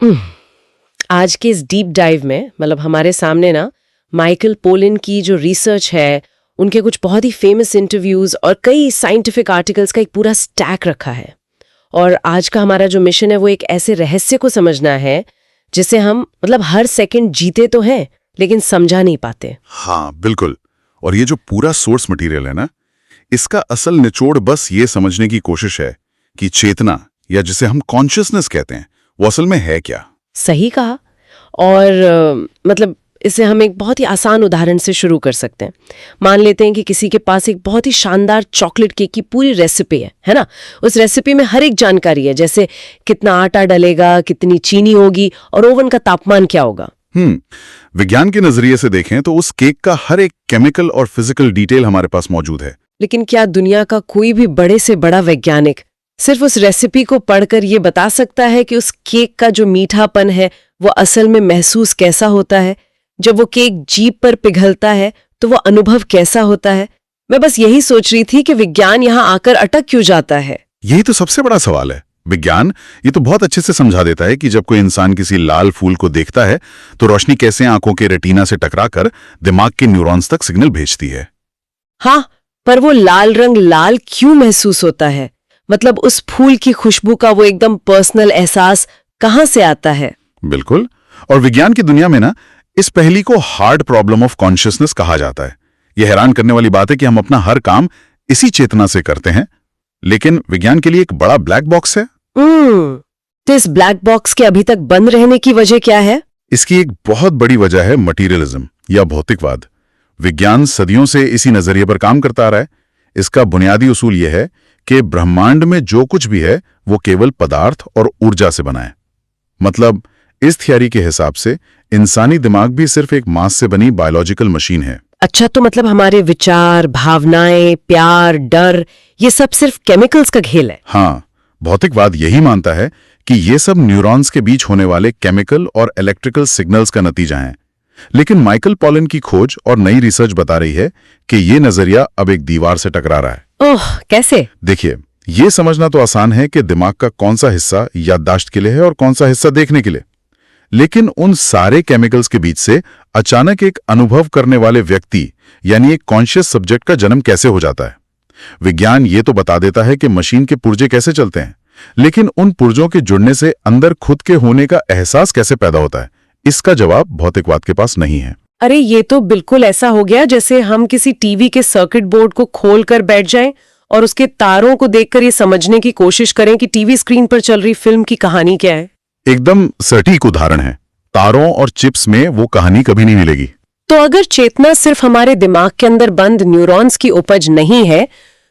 हम्म, आज के इस डीप डाइव में मतलब हमारे सामने ना माइकल पोलिन की जो रिसर्च है, उनके कुछ बहुत ही फेमस इंटरव्यूज और कई साइंटिफिक आर्टिकल्स का एक पूरा स्टैक रखा है। और आज का हमारा जो मिशन है वो एक ऐसे रहस्य को समझना है जिसे हम मतलब हर सेकंड जीते तो हैं लेकिन समझा नहीं पाते। हाँ बिल्कुल। और ये जो पूरा सोर्स मटेरियल है ना, इसका असल निचोड़ बस ये समझने की कोशिश है कि चेतना या जिसे हम कॉन्शियसनेस कहते हैं वो असल में है क्या। सही कहा। और मतलब इसे हम एक बहुत ही आसान उदाहरण से शुरू कर सकते हैं। मान लेते हैं कि किसी के पास एक बहुत ही शानदार चॉकलेट केक की पूरी रेसिपी है ना। उस रेसिपी में हर एक जानकारी है, जैसे कितना आटा डलेगा, कितनी चीनी होगी और ओवन का तापमान क्या होगा। विज्ञान के नजरिए से देखें तो उस केक का हर एक केमिकल और फिजिकल डिटेल हमारे पास मौजूद है। लेकिन क्या दुनिया का कोई भी बड़े से बड़ा वैज्ञानिक सिर्फ उस रेसिपी को पढ़कर ये बता सकता है कि उस केक का जो मीठापन है वो असल में महसूस कैसा होता है? जब वो केक जीभ पर पिघलता है तो वो अनुभव कैसा होता है? मैं बस यही सोच रही थी कि विज्ञान यहाँ आकर अटक क्यों जाता है। यही तो सबसे बड़ा सवाल है। विज्ञान ये तो बहुत अच्छे से समझा देता है कि जब कोई इंसान किसी लाल फूल को देखता है तो रोशनी कैसे आंखों के रेटिना से टकराकर दिमाग के न्यूरॉन्स तक सिग्नल भेजती है। हाँ, पर वो लाल रंग लाल क्यों महसूस होता है? मतलब उस फूल की खुशबू का वो एकदम पर्सनल एहसास कहाँ से आता है? बिल्कुल। और विज्ञान की दुनिया में ना इस पहेली को हार्ड प्रॉब्लम ऑफ कॉन्शियसनेस कहा जाता है। यह हैरान करने वाली बात है कि हम अपना हर काम इसी चेतना से करते हैं, लेकिन विज्ञान के लिए एक बड़ा ब्लैक बॉक्स है। तो इस ब्लैक बॉक्स के अभी तक बंद रहने की वजह क्या है? इसकी एक बहुत बड़ी वजह है मटीरियलिज्म या भौतिकवाद। विज्ञान सदियों से इसी नजरिए पर काम करता आ रहा है। इसका बुनियादी उसूल यह है कि ब्रह्मांड में जो कुछ भी है वो केवल पदार्थ और ऊर्जा से बना है। मतलब इस थियरी के हिसाब से इंसानी दिमाग भी सिर्फ एक मास से बनी बायोलॉजिकल मशीन है। अच्छा, तो मतलब हमारे विचार, भावनाएं, प्यार, डर, ये सब सिर्फ केमिकल्स का खेल है? हाँ, भौतिकवाद यही मानता है कि ये सब न्यूरॉन्स के बीच होने वाले केमिकल और इलेक्ट्रिकल सिग्नल्स का नतीजा है। लेकिन माइकल पॉलिन की खोज और नई रिसर्च बता रही है कि ये नजरिया अब एक दीवार से टकरा रहा है। ओह, कैसे? देखिए, ये समझना तो आसान है कि दिमाग का कौन सा हिस्सा याददाश्त के लिए है और कौन सा हिस्सा देखने के लिए, लेकिन उन सारे केमिकल्स के बीच से अचानक एक अनुभव करने वाले व्यक्ति यानी एक कॉन्शियस सब्जेक्ट का जन्म कैसे हो जाता है। विज्ञान ये तो बता देता है कि मशीन के पुर्जे कैसे चलते हैं, लेकिन उन पुर्जों के जुड़ने से अंदर खुद के होने का एहसास कैसे पैदा होता है, इसका जवाब भौतिकवाद के पास नहीं है। अरे, ये तो बिल्कुल ऐसा हो गया जैसे हम किसी टीवी के सर्किट बोर्ड को खोल कर बैठ जाएं और उसके तारों को देखकर ये समझने की कोशिश करें कि टीवी स्क्रीन पर चल रही फिल्म की कहानी क्या है। एकदम सटीक उदाहरण है। तारों और चिप्स में वो कहानी कभी नहीं मिलेगी। तो अगर चेतना सिर्फ हमारे दिमाग के अंदर बंद न्यूरॉन्स की उपज नहीं है,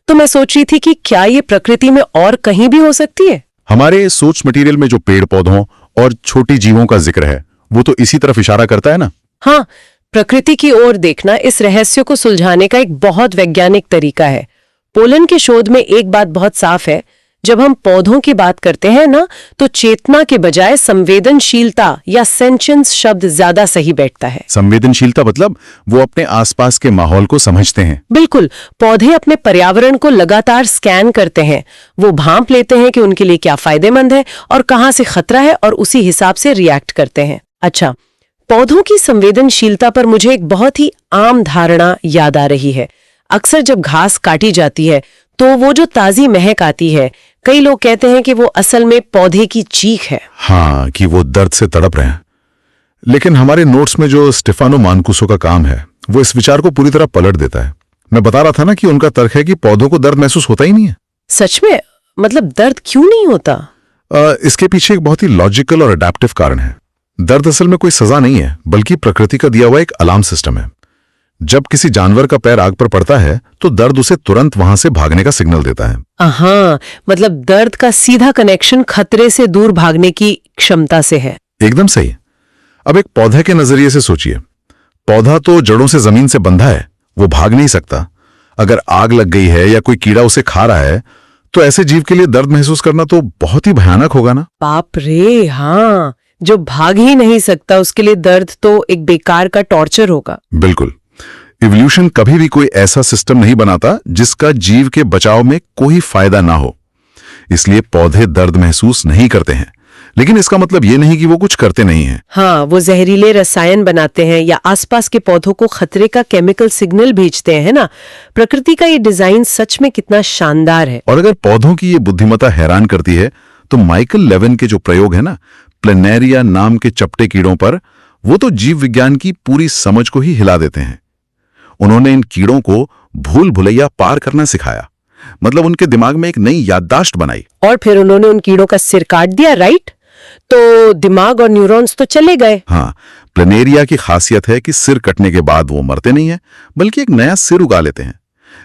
तो मैं सोच रही थी कि क्या ये प्रकृति में और कहीं भी हो सकती है? हमारे सोर्स मटेरियल में जो पेड़ पौधों और छोटी जीवों का जिक्र है वो तो इसी तरफ इशारा करता है ना। हाँ, प्रकृति की ओर देखना इस रहस्य को सुलझाने का एक बहुत वैज्ञानिक तरीका है। पोलन के शोध में एक बात बहुत साफ है, जब हम पौधों की बात करते हैं ना, तो चेतना के बजाय संवेदनशीलता या सेंशियंस शब्द ज्यादा सही बैठता है। संवेदनशीलता मतलब वो अपने आसपास के माहौल को समझते हैं। बिल्कुल, पौधे अपने पर्यावरण को लगातार स्कैन करते हैं। वो भांप लेते हैं कि उनके लिए क्या फायदेमंद है और कहाँ से खतरा है और उसी हिसाब से रिएक्ट करते हैं। अच्छा, पौधों की संवेदनशीलता पर मुझे एक बहुत ही आम धारणा याद आ रही है। अक्सर जब घास काटी जाती है तो वो जो ताजी महक आती है, कई लोग कहते हैं कि वो असल में पौधे की चीख है। हाँ, कि वो दर्द से तड़प रहे हैं। लेकिन हमारे नोट्स में जो स्टेफानो मानकुसो का काम है वो इस विचार को पूरी तरह पलट देता है। मैं बता रहा था ना कि उनका तर्क है कि पौधों को दर्द महसूस होता ही नहीं है। सच में? मतलब दर्द क्यों नहीं होता? इसके पीछे एक बहुत ही लॉजिकल और अडेप्टिव कारण है। दर्द असल में कोई सजा नहीं है, बल्कि प्रकृति का दिया हुआ एक अलार्म सिस्टम है। जब किसी जानवर का पैर आग पर पड़ता है तो दर्द उसे तुरंत वहां से भागने का सिग्नल देता है। हाँ, मतलब दर्द का सीधा कनेक्शन खतरे से दूर भागने की क्षमता से है। एकदम सही। अब एक पौधे के नजरिए से सोचिए। पौधा तो जड़ों से जमीन से बंधा है, वो भाग नहीं सकता। अगर आग लग गई है या कोई कीड़ा उसे खा रहा है तो ऐसे जीव के लिए दर्द महसूस करना तो बहुत ही भयानक होगा ना। बाप रे, हाँ, जो भाग ही नहीं सकता उसके लिए दर्द तो एक बेकार का टॉर्चर होगा। बिल्कुल। इवोल्यूशन कभी भी कोई ऐसा सिस्टम नहीं बनाता जिसका जीव के बचाव में कोई फायदा ना हो। इसलिए पौधे दर्द महसूस नहीं करते हैं, लेकिन इसका मतलब ये नहीं कि वो कुछ करते नहीं हैं। हाँ, वो जहरीले रसायन बनाते हैं या आसपास के पौधों को खतरे का केमिकल सिग्नल भेजते हैं, है ना? प्रकृति का ये डिजाइन सच में कितना शानदार है। और अगर पौधों की ये बुद्धिमत्ता हैरान करती है, तो माइकल लेविन के जो प्रयोग है ना, प्लेनेरिया नाम के चपटे कीड़ों पर, वो तो जीव विज्ञान की पूरी समझ को ही हिला देते हैं। उन्होंने इन कीड़ों को भूल भुलैया पार करना सिखाया, मतलब उनके दिमाग में एक नई याददाश्त बनाई। और फिर उन्होंने उन कीड़ों का सिर काट दिया, राइट? तो दिमाग और न्यूरॉन्स तो चले गए। हाँ, प्लेनेरिया की खासियत है कि सिर कटने के बाद वो मरते नहीं हैं, बल्कि एक नया सिर उगा लेते हैं।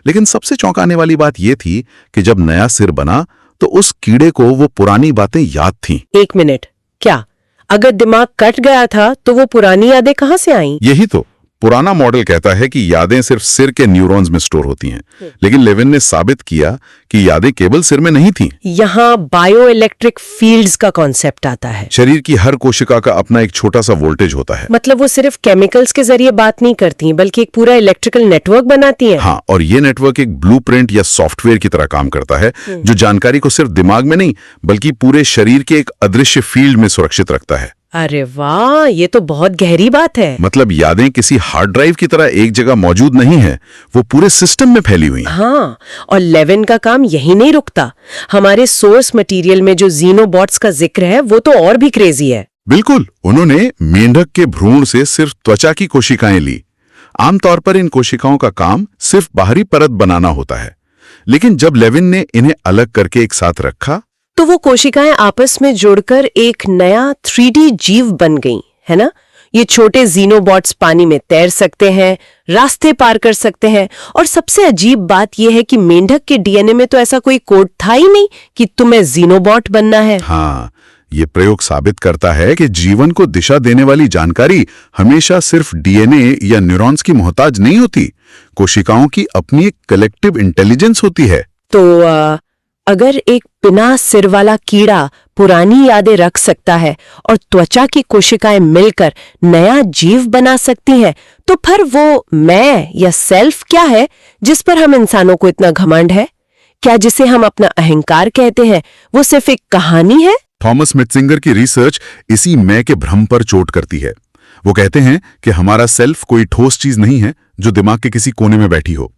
लेकिन सबसे चौंकाने वाली बात ये थी कि जब नया सिर बना तो उस कीड़े को वो पुरानी बातें याद थीं। एक मिनट, क्या अगर दिमाग कट गया था तो वो पुरानी यादें कहाँ से आईं? यही तो पुराना मॉडल कहता है कि यादें सिर्फ सिर के न्यूरॉन्स में स्टोर होती हैं, लेकिन लेविन ने साबित किया कि यादें केवल सिर में नहीं थीं। यहाँ बायो इलेक्ट्रिक फील्ड्स का कॉन्सेप्ट आता है। शरीर की हर कोशिका का अपना एक छोटा सा वोल्टेज होता है। मतलब वो सिर्फ केमिकल्स के जरिए बात नहीं करती, बल्कि एक पूरा इलेक्ट्रिकल नेटवर्क बनाती हैं। हाँ, और ये नेटवर्क एक ब्लूप्रिंट या सॉफ्टवेयर की तरह काम करता है, जो जानकारी को सिर्फ दिमाग में नहीं बल्कि पूरे शरीर के एक अदृश्य फील्ड में सुरक्षित रखता है। अरे वाह, ये तो बहुत गहरी बात है। मतलब यादें किसी हार्ड ड्राइव की तरह एक जगह मौजूद नहीं है, वो पूरे सिस्टम में फैली हुई हैं। हाँ, और लेविन का काम यही नहीं रुकता। हमारे सोर्स मटेरियल में जो जीनोबॉट्स का जिक्र है वो तो और भी क्रेजी है। बिल्कुल, उन्होंने मेंढक के भ्रूण से सिर्फ त्वचा की कोशिकाएं ली। आमतौर पर इन कोशिकाओं का काम सिर्फ बाहरी परत बनाना होता है, लेकिन जब लेविन ने इन्हें अलग करके एक साथ रखा तो वो कोशिकाएं आपस में जुड़कर एक नया 3D जीव बन गई, है ना? ये छोटे जीनोबॉट्स पानी में तैर सकते हैं, रास्ते पार कर सकते हैं, और सबसे अजीब बात यह है कि मेंढक के डीएनए में तो ऐसा कोई कोड था ही नहीं कि तुम्हें जीनोबॉट बनना है। हाँ, ये प्रयोग साबित करता है कि जीवन को दिशा देने वाली जानकारी हमेशा सिर्फ डीएनए या न्यूरॉन्स की मोहताज नहीं होती। कोशिकाओं की अपनी एक कलेक्टिव इंटेलिजेंस होती है। तो अगर एक बिना सिर वाला कीड़ा पुरानी यादें रख सकता है और त्वचा की कोशिकाएं मिलकर नया जीव बना सकती हैं, तो फिर वो मैं या सेल्फ क्या है जिस पर हम इंसानों को इतना घमंड है? क्या जिसे हम अपना अहंकार कहते हैं वो सिर्फ एक कहानी है? थॉमस मिट्जिंगर की रिसर्च इसी मैं के भ्रम पर चोट करती है। वो कहते हैं कि हमारा सेल्फ कोई ठोस चीज नहीं है जो दिमाग के किसी कोने में बैठी हो।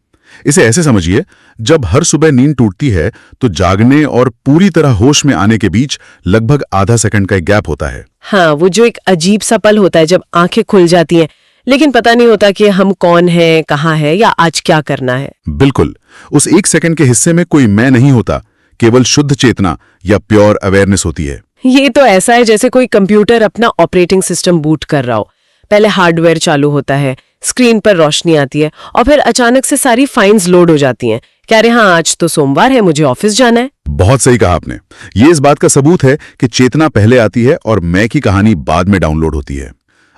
इसे ऐसे समझिए, जब हर सुबह नींद टूटती है तो जागने और पूरी तरह होश में आने के बीच लगभग आधा सेकंड का एक गैप होता है। हाँ, वो जो एक अजीब सा पल होता है जब आंखें खुल जाती हैं, लेकिन पता नहीं होता कि हम कौन हैं, कहाँ हैं या आज क्या करना है। बिल्कुल, उस एक सेकंड के हिस्से में कोई मैं नहीं होता, केवल शुद्ध चेतना या प्योर अवेयरनेस होती है। ये तो ऐसा है जैसे कोई कंप्यूटर अपना ऑपरेटिंग सिस्टम बूट कर रहा हो। पहले हार्डवेयर चालू होता है, स्क्रीन पर रोशनी आती है और फिर अचानक से सारी फाइल्स लोड हो जाती हैं। कह रहे हाँ, आज तो सोमवार है, मुझे ऑफिस जाना है। बहुत सही कहा आपने। ये इस बात का सबूत है कि चेतना पहले आती है और मैं की कहानी बाद में डाउनलोड होती है।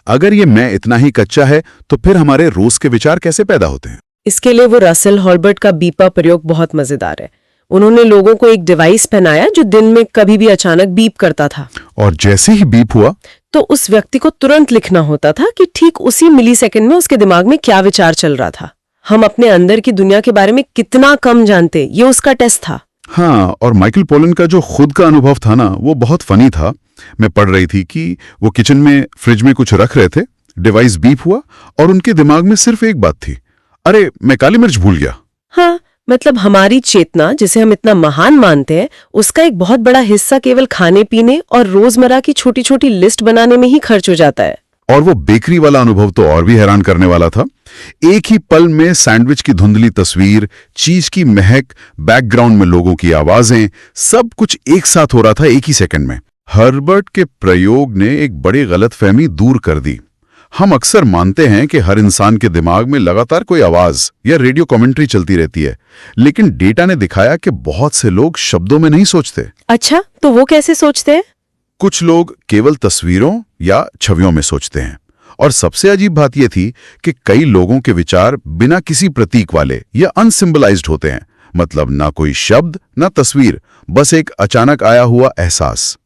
अगर ये मैं इतना ही कच्चा है तो फिर हमारे रोज के विचार कैसे पैदा होते हैं? इसके लिए वो रसेल हॉल्बर्ट का बीपा प्रयोग बहुत मजेदार है। उन्होंने लोगों को एक डिवाइस पहनाया जो दिन में कभी भी अचानक बीप करता था, और जैसे ही बीप हुआ तो उस व्यक्ति को तुरंत लिखना होता था कि ठीक उसी मिलीसेकंड में उसके दिमाग में क्या विचार चल रहा था। हम अपने अंदर की दुनिया के बारे में कितना कम जानते, ये उसका टेस्ट था। हाँ, और माइकल पोलन का जो खुद का अनुभव था ना, वो बहुत फनी था। मैं पढ़ रही थी कि वो किचन में फ्रिज में कुछ रख रहे थे, डिवाइस बीप हुआ और उनके दिमाग में सिर्फ एक बात थी, अरे मैं काली मिर्च भूल गया। हाँ, मतलब हमारी चेतना जिसे हम इतना महान मानते हैं, उसका एक बहुत बड़ा हिस्सा केवल खाने पीने और रोजमर्रा की छोटी छोटी लिस्ट बनाने में ही खर्च हो जाता है। और वो बेकरी वाला अनुभव तो और भी हैरान करने वाला था। एक ही पल में सैंडविच की धुंधली तस्वीर, चीज की महक, बैकग्राउंड में लोगों की आवाजें, सब कुछ एक साथ हो रहा था एक ही सेकंड में। हर्बर्ट के प्रयोग ने एक बड़ी गलतफहमी दूर कर दी। हम अक्सर मानते हैं कि हर इंसान के दिमाग में लगातार कोई आवाज या रेडियो कमेंट्री चलती रहती है, लेकिन डेटा ने दिखाया कि बहुत से लोग शब्दों में नहीं सोचते। अच्छा, तो वो कैसे सोचते हैं? कुछ लोग केवल तस्वीरों या छवियों में सोचते हैं, और सबसे अजीब बात यह थी कि कई लोगों के विचार बिना किसी प्रतीक वाले या अनसिंबलाइज्ड होते हैं। मतलब ना कोई शब्द ना तस्वीर, बस एक अचानक आया हुआ एहसास।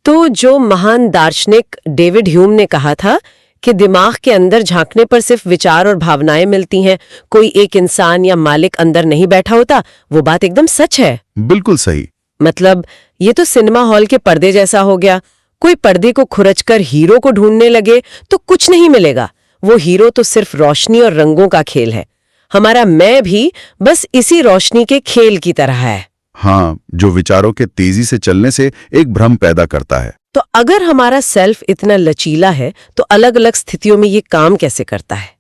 तो जो महान दार्शनिक डेविड ह्यूम ने कहा था कि दिमाग के अंदर झांकने पर सिर्फ विचार और भावनाएं मिलती हैं, कोई एक इंसान या मालिक अंदर नहीं बैठा होता, वो बात एकदम सच है। बिल्कुल सही। मतलब ये तो सिनेमा हॉल के पर्दे जैसा हो गया। कोई पर्दे को खुरचकर हीरो को ढूंढने लगे तो कुछ नहीं मिलेगा। वो हीरो तो सिर्फ रोशनी और रंगों का खेल है। हमारा मैं भी बस इसी रोशनी के खेल की तरह है। हाँ, जो विचारों के तेजी से चलने से एक भ्रम पैदा करता है। तो अगर हमारा सेल्फ इतना लचीला है तो अलग अलग स्थितियों में ये काम कैसे करता है?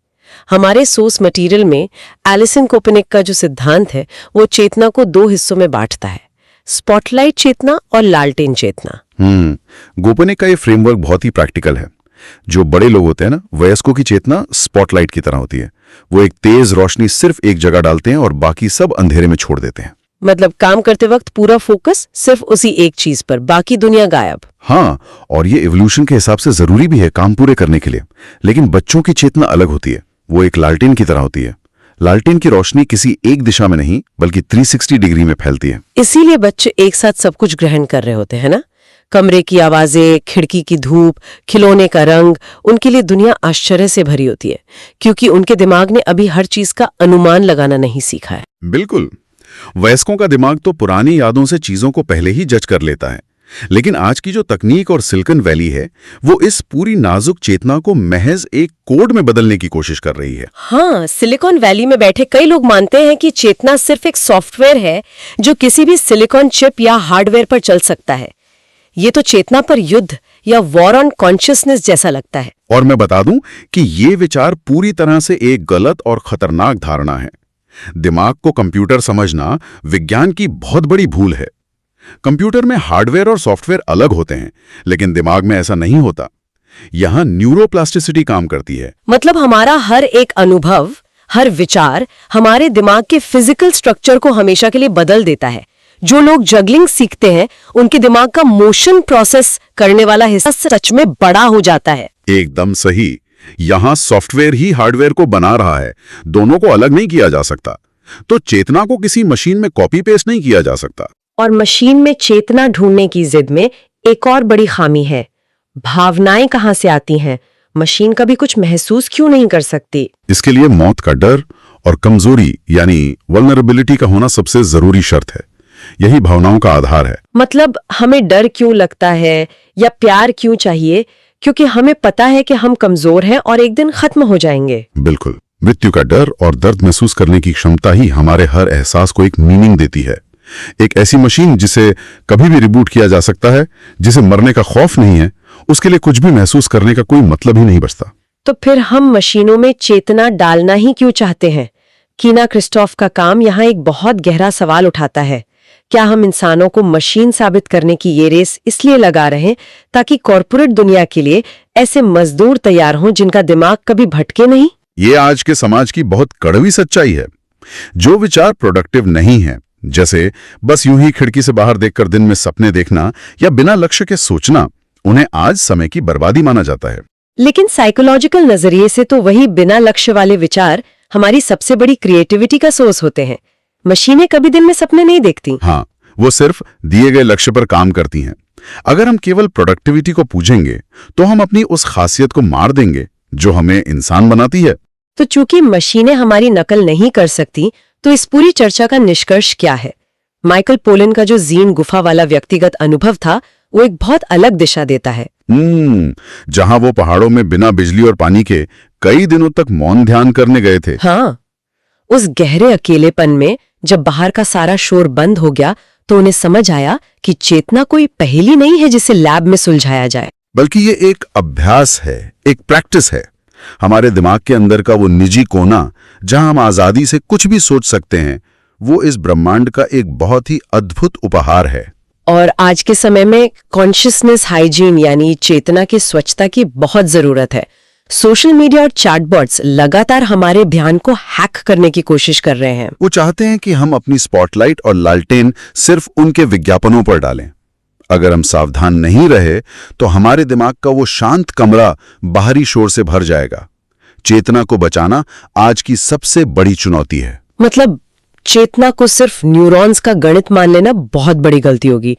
हमारे सोर्स मटेरियल में एलिसन कोपेनिक का जो सिद्धांत है वो चेतना को 2 हिस्सों में बांटता है, स्पॉटलाइट चेतना और लालटेन चेतना। कोपेनिक का ये फ्रेमवर्क बहुत ही प्रैक्टिकल है। जो बड़े लोग होते हैं ना, वयस्कों की चेतना स्पॉटलाइट की तरह होती है। वो एक तेज रोशनी सिर्फ एक जगह डालते हैं और बाकी सब अंधेरे में छोड़ देते हैं। मतलब काम करते वक्त पूरा फोकस सिर्फ उसी एक चीज पर, बाकी दुनिया गायब। हाँ, और ये इवोल्यूशन के हिसाब से जरूरी भी है काम पूरे करने के लिए। लेकिन बच्चों की चेतना अलग होती है। वो एक लालटेन की तरह होती है। लालटेन की रोशनी किसी एक दिशा में नहीं बल्कि 360 डिग्री में फैलती है। इसीलिए बच्चे एक साथ सब कुछ ग्रहण कर रहे होते हैं ना। कमरे की आवाजें, खिड़की की धूप, खिलौने का रंग, उनके लिए दुनिया आश्चर्य से भरी होती है, क्योंकि उनके दिमाग ने अभी हर चीज का अनुमान लगाना नहीं सीखा है। बिल्कुल। वयस्कों का दिमाग तो पुरानी यादों से चीजों को पहले ही जज कर लेता है। लेकिन आज की जो तकनीक और सिलिकॉन वैली है, वो इस पूरी नाजुक चेतना को महज एक कोड में बदलने की कोशिश कर रही है। हाँ, सिलिकॉन वैली में बैठे कई लोग मानते हैं कि चेतना सिर्फ एक सॉफ्टवेयर है जो किसी भी सिलिकॉन चिप या हार्डवेयर पर चल सकता है। ये तो चेतना पर युद्ध या वॉर ऑन कॉन्शियसनेस जैसा लगता है। और मैं बता दूं कि ये विचार पूरी तरह से एक गलत और खतरनाक धारणा है। दिमाग को कंप्यूटर समझना विज्ञान की बहुत बड़ी भूल है। कंप्यूटर में हार्डवेयर और सॉफ्टवेयर अलग होते हैं, लेकिन दिमाग में ऐसा नहीं होता। यहां न्यूरोप्लास्टिसिटी काम करती है। मतलब हमारा हर एक अनुभव, हर विचार हमारे दिमाग के फिजिकल स्ट्रक्चर को हमेशा के लिए बदल देता है। जो लोग जगलिंग सीखते हैं उनके दिमाग का मोशन प्रोसेस करने वाला हिस्सा सच में बड़ा हो जाता है। एकदम सही। यहां सॉफ्टवेयर ही हार्डवेयर को बना रहा है, दोनों को अलग नहीं किया जा सकता। तो चेतना को किसी मशीन में कॉपी पेस्ट नहीं किया जा सकता। और मशीन में चेतना ढूंढने की जिद में एक और बड़ी खामी है। भावनाएं कहां से आती हैं? मशीन कभी कुछ महसूस क्यों नहीं कर सकती? इसके लिए मौत का डर और कमजोरी यानी वल्नरेबिलिटी का होना सबसे जरूरी शर्त है। यही भावनाओं का आधार है। मतलब हमें डर क्यों लगता है या प्यार क्यों चाहिए? क्योंकि हमें पता है कि हम कमजोर हैं और एक दिन खत्म हो जाएंगे। बिल्कुल। मृत्यु का डर और दर्द महसूस करने की क्षमता ही हमारे हर एहसास को एक मीनिंग देती है। एक ऐसी मशीन जिसे कभी भी रिबूट किया जा सकता है, जिसे मरने का खौफ नहीं है, उसके लिए कुछ भी महसूस करने का कोई मतलब ही नहीं बचता। तो फिर हम मशीनों में चेतना डालना ही क्यों चाहते हैं? कीना क्रिस्टोफ का काम यहाँ एक बहुत गहरा सवाल उठाता है। क्या हम इंसानों को मशीन साबित करने की ये रेस इसलिए लगा रहे हैं ताकि कॉर्पोरेट दुनिया के लिए ऐसे मजदूर तैयार हों जिनका दिमाग कभी भटके नहीं? ये आज के समाज की बहुत कड़वी सच्चाई है। जो विचार प्रोडक्टिव नहीं है, जैसे बस यूं ही खिड़की से बाहर देखकर दिन में सपने देखना या बिना लक्ष्य के सोचना, उन्हें आज समय की बर्बादी माना जाता है। लेकिन साइकोलॉजिकल नजरिए से तो वही बिना लक्ष्य वाले विचार हमारी सबसे बड़ी क्रिएटिविटी का सोर्स होते हैं। मशीनें कभी दिन में सपने नहीं देखती। हाँ, वो सिर्फ दिए गए लक्ष्य पर काम करती हैं। अगर हम केवल प्रोडक्टिविटी को पूजेंगे तो हम अपनी उस खासियत को मार देंगे जो हमें इंसान बनाती है। तो चूंकि मशीनें हमारी नकल नहीं कर सकती, तो इस पूरी चर्चा का निष्कर्ष क्या है? माइकल पोलन का जो जीन गुफा वाला व्यक्तिगत अनुभव था, वो एक बहुत अलग दिशा देता है। जहां वो पहाड़ों में बिना बिजली और पानी के कई दिनों तक मौन ध्यान करने गए थे। हाँ, उस गहरे अकेलेपन में जब बाहर का सारा शोर बंद हो गया तो उन्हें समझ आया कि चेतना कोई पहेली नहीं है जिसे लैब में सुलझाया जाए, बल्कि ये एक अभ्यास है, एक प्रैक्टिस है। हमारे दिमाग के अंदर का वो निजी कोना जहां हम आजादी से कुछ भी सोच सकते हैं, वो इस ब्रह्मांड का एक बहुत ही अद्भुत उपहार है। और आज के समय में कॉन्शियसनेस हाइजीन यानी चेतना की स्वच्छता की बहुत जरूरत है। सोशल मीडिया और चैटबॉट्स लगातार हमारे ध्यान को हैक करने की कोशिश कर रहे हैं। वो चाहते हैं कि हम अपनी स्पॉटलाइट और लालटेन सिर्फ उनके विज्ञापनों पर डालें। अगर हम सावधान नहीं रहे तो हमारे दिमाग का वो शांत कमरा बाहरी शोर से भर जाएगा। चेतना को बचाना आज की सबसे बड़ी चुनौती है। मतलब चेतना को सिर्फ न्यूरॉन्स का गणित मान लेना बहुत बड़ी गलती होगी।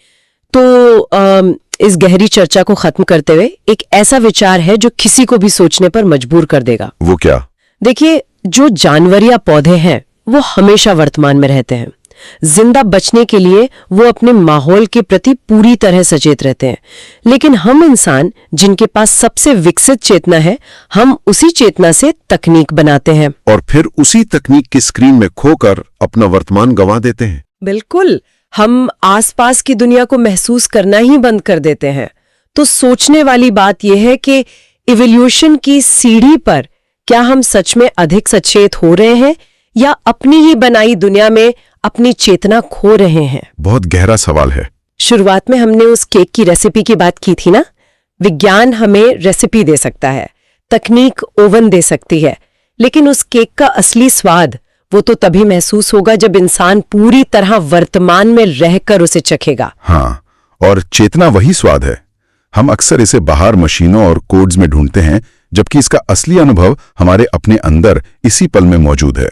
तो इस गहरी चर्चा को खत्म करते हुए एक ऐसा विचार है जो किसी को भी सोचने पर मजबूर कर देगा। वो क्या? देखिए, जो जानवर या पौधे हैं वो हमेशा वर्तमान में रहते हैं। जिंदा बचने के लिए वो अपने माहौल के प्रति पूरी तरह सचेत रहते हैं। लेकिन हम इंसान, जिनके पास सबसे विकसित चेतना है, हम उसी चेतना से तकनीक बनाते हैं और फिर उसी तकनीक की स्क्रीन में खोकर अपना वर्तमान गंवा देते हैं। बिल्कुल, हम आसपास की दुनिया को महसूस करना ही बंद कर देते हैं। तो सोचने वाली बात यह है कि इवोल्यूशन की सीढ़ी पर क्या हम सच में अधिक सचेत हो रहे हैं या अपनी ही बनाई दुनिया में अपनी चेतना खो रहे हैं? बहुत गहरा सवाल है। शुरुआत में हमने उस केक की रेसिपी की बात की थी ना। विज्ञान हमें रेसिपी दे सकता है, तकनीक ओवन दे सकती है, लेकिन उस केक का असली स्वाद वो तो तभी महसूस होगा जब इंसान पूरी तरह वर्तमान में रहकर उसे चखेगा। हाँ, और चेतना वही स्वाद है। हम अक्सर इसे बाहर मशीनों और कोड्स में ढूंढते हैं, जबकि इसका असली अनुभव हमारे अपने अंदर इसी पल में मौजूद है।